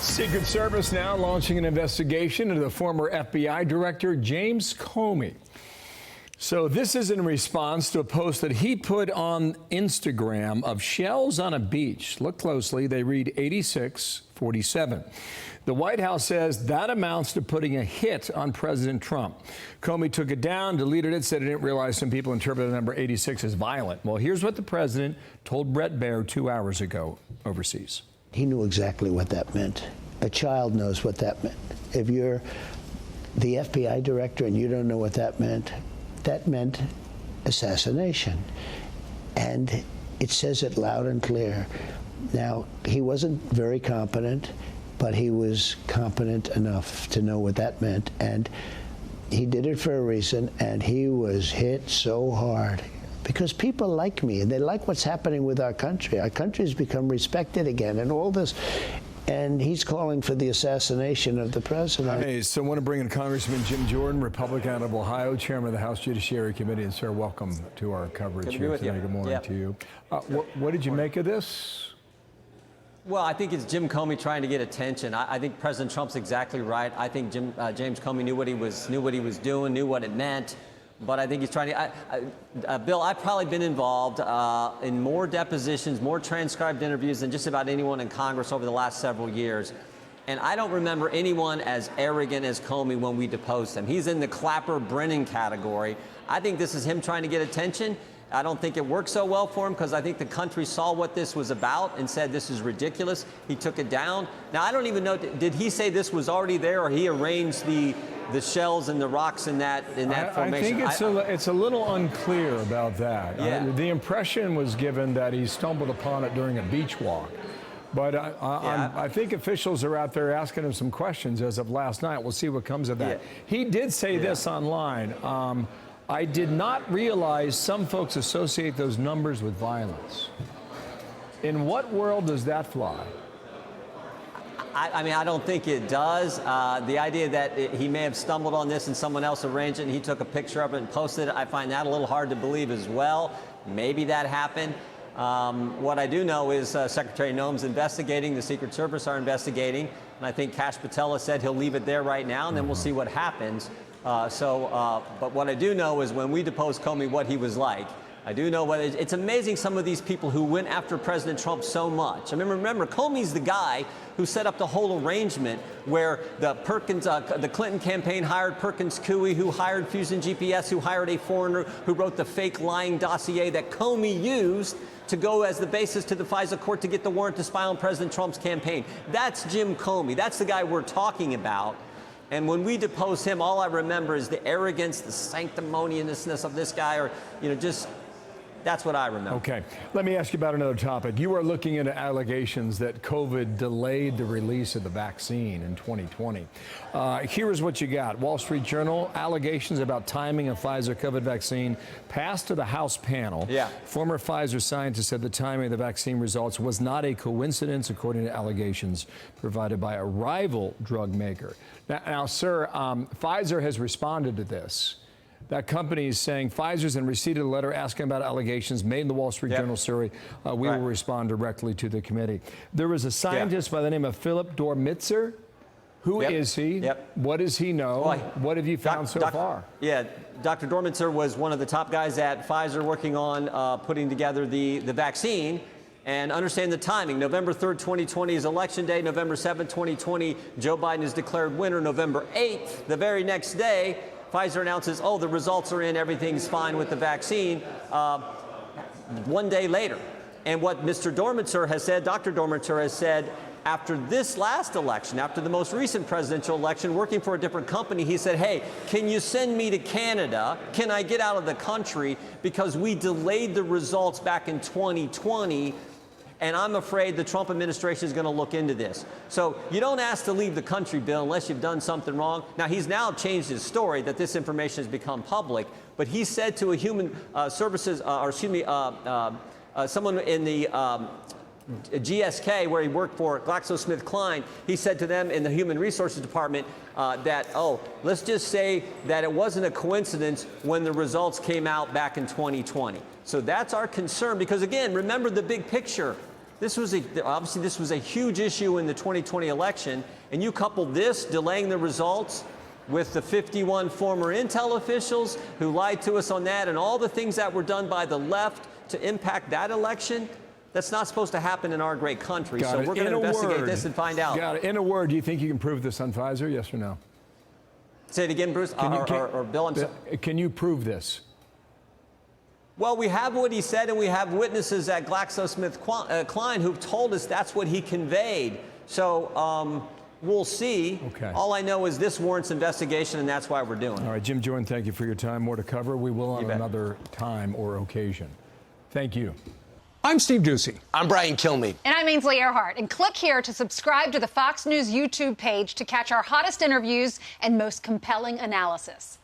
Secret Service now launching an investigation into the former FBI director, James Comey. So this is in response to a post that he put on Instagram of shells on a beach. Look closely, they read 8647. The White House says that amounts to putting a hit on President Trump. Comey took it down, deleted it, said he didn't realize some people interpreted the number 86 as violent. Well, here's what the president told Brett Baer 2 hours ago overseas. He knew exactly what that meant. A child knows what that meant. If you're the FBI director and you don't know what that meant assassination. And it says it loud and clear. Now, he wasn't very competent, but he was competent enough to know what that meant. And he did it for a reason, and he was hit so hard. Because people like me, and they like what's happening with our country. Our country's become respected again, and all this. And he's calling for the assassination of the president. Hey, so I want to bring in Congressman Jim Jordan, Republican out of Ohio, chairman of the House Judiciary Committee. And sir, welcome to our coverage here today. Good morning to you. What did you make of this? Well, I think it's Jim Comey trying to get attention. I think President Trump's exactly right. I think James Comey knew what he was doing, knew what it meant. But I think he's trying to, Bill, I've probably been involved in more depositions, more transcribed interviews than just about anyone in Congress over the last several years. And I don't remember anyone as arrogant as Comey when we deposed him. He's in the Clapper-Brennan category. I think this is him trying to get attention. I don't think it worked so well for him because I think the country saw what this was about and said this is ridiculous. He took it down. Now, I don't even know, did he say this was already there or he arranged the shells and the rocks in that formation? I think it's a little unclear about that. Yeah. The impression was given that he stumbled upon it during a beach walk. But I think officials are out there asking him some questions as of last night. We'll see what comes of that. Yeah. He did say this online. I did not realize some folks associate those numbers with violence. In what world does that fly? I mean, I don't think it does. The idea that he may have stumbled on this and someone else arranged it and he took a picture of it and posted it, I find that a little hard to believe as well. Maybe that happened. What I do know is Secretary Noem's investigating, the Secret Service are investigating, and I think Kash Patella said he'll leave it there right now, and then we'll see what happens. But what I do know is when we deposed Comey, what he was like. I do know what it's amazing some of these people who went after President Trump so much. I mean, remember, Comey's the guy who set up the whole arrangement where the Clinton campaign hired Perkins Coie, who hired Fusion GPS, who hired a foreigner who wrote the fake lying dossier that Comey used to go as the basis to the Pfizer court to get the warrant to spy on President Trump's campaign. That's Jim Comey. That's the guy we're talking about. And when we depose him, all I remember is the arrogance, the sanctimoniousness of this guy, or, just that's what I remember. Okay. Let me ask you about another topic. You are looking into allegations that COVID delayed the release of the vaccine in 2020. Here is what you got. Wall Street Journal, allegations about timing of Pfizer COVID vaccine passed to the House panel. Yeah. Former Pfizer scientist said the timing of the vaccine results was not a coincidence, according to allegations provided by a rival drug maker. Now sir, Pfizer has responded to this. That company is saying Pfizer's in receipt of a letter asking about allegations made in the Wall Street Journal story. We will respond directly to the committee. There was a scientist by the name of Philip Dormitzer. Who is he? What does he know? Well, what have you found so far? Yeah, Dr. Dormitzer was one of the top guys at Pfizer working on putting together the vaccine. And understand the timing. November 3rd, 2020 is election day. November 7th, 2020, Joe Biden is declared winner. November 8th, the very next day, Pfizer announces, oh, the results are in, everything's fine with the vaccine, 1 day later. And what Mr. Dormitzer has said, Dr. Dormitzer has said, after this last election, after the most recent presidential election, working for a different company, he said, hey, can you send me to Canada? Can I get out of the country? Because we delayed the results back in 2020. And I'm afraid the Trump administration is going to look into this. So you don't ask to leave the country, Bill, unless you've done something wrong. Now, he's now changed his story that this information has become public. But he said to a human services, someone in the GSK, where he worked for GlaxoSmithKline, he said to them in the Human Resources Department that, oh, let's just say that it wasn't a coincidence when the results came out back in 2020. So that's our concern because, again, remember the big picture. Obviously, this was a huge issue in the 2020 election, and you couple this, delaying the results, with the 51 former Intel officials who lied to us on that, and all the things that were done by the left to impact that election. That's not supposed to happen in our great country. So we're going to investigate this and find out. Got it. In a word, do you think you can prove this on Pfizer? Yes or no? Say it again, Bruce. Or Bill, I'm sorry. Can you prove this? Well, we have what he said, and we have witnesses at GlaxoSmithKline who've told us that's what he conveyed. So we'll see. Okay. All I know is this warrants investigation, and that's why we're doing it. All right, Jim Jordan, thank you for your time. More to cover. We will on another time or occasion. Thank you. I'm Steve Ducey. I'm Brian Kilmeade. And I'm Ainsley Earhart. And click here to subscribe to the Fox News YouTube page to catch our hottest interviews and most compelling analysis.